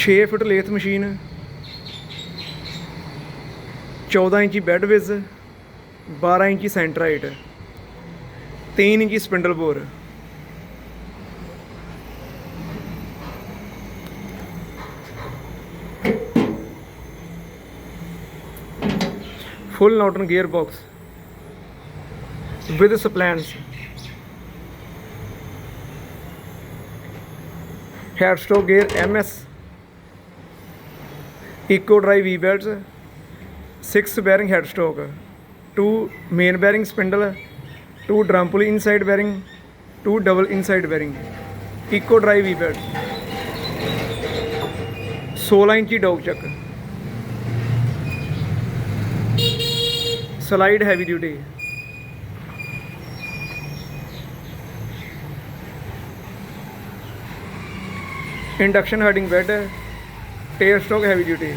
6 foot lathe machine, 14 इंची bad Vij, 12 इंची centre height, 3 इंची spindle bore. Full Norton gearbox with splines, headstock gear MS, eco drive V belts, 6 bearing head stock, 2 main bearing spindle, 2 drum pulley inside bearing, 2 double inside bearing, eco drive V belt, 16 इंची dog chuck, slide heavy duty, induction hardening bed, tailstock heavy duty.